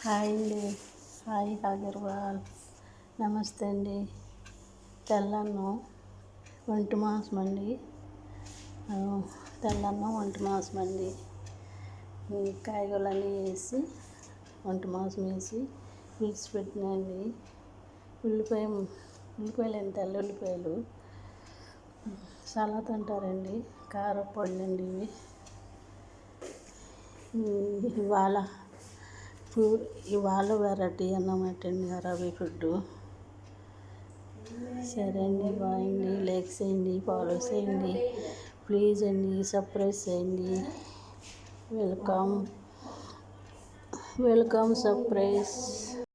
Hi అండి. Hi Agarwal. నమస్తే అండి. తెల్లన్నం ఒంటి మాంసం అండి. తెల్లన్నం ఒంటి మాంసం అండి. కాయగూరలన్నీ వేసి ఒంటి మాంసం వేసి పులుసు పెట్టినండి. ఉల్లిపాయలు అండి, తెల్ల ఉల్లిపాయలు సలాడ్ అంటారండి. కారపొడి అండి ఇవాళ వెరైటీ అన్నమాట అండి, అరబీ ఫుడ్. సరే అండి, బాయ్ అండి. లైక్ చేయండి, ఫాలో చేయండి, ప్లీజ్ అండి, సబ్స్క్రైబ్ చేయండి. Welcome subscribe.